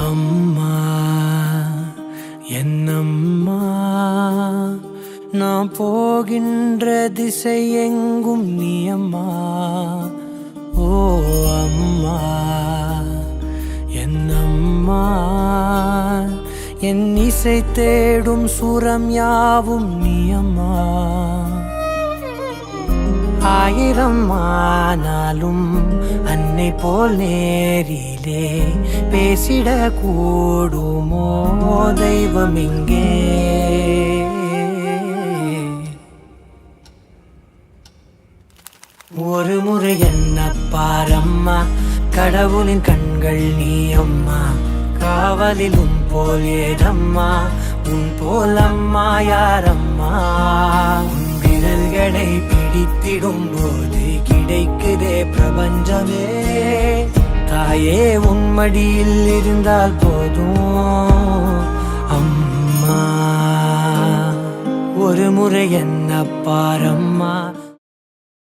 அம்மா என்னம்மா நான் போகின்ற திசை எங்கும் நீ அம்மா. ஓ அம்மா என்னம்மா என் இசை தேடும் சுரம் யாவும் நீ அம்மா. ஆயிரம் ஆனாலும் அன்னை போல் நேரிலே பேசிட கூடுமோ தெய்வம் இங்கே. ஒரு முறை என்ன பாரம்மா, கடவுளின் கண்கள் நீ அம்மா. காவலில் உன் போல் ஏதம்மா, உன் போல் அம்மா யாரம்மா. உன் விரல்களை பிடித்திடும் போது கிடைக்குதே பிரபஞ்சமே. தாயே உன் மடியில் இருந்தால் போதும் அம்மா. ஒரு முறை என்ன பாரம்மா.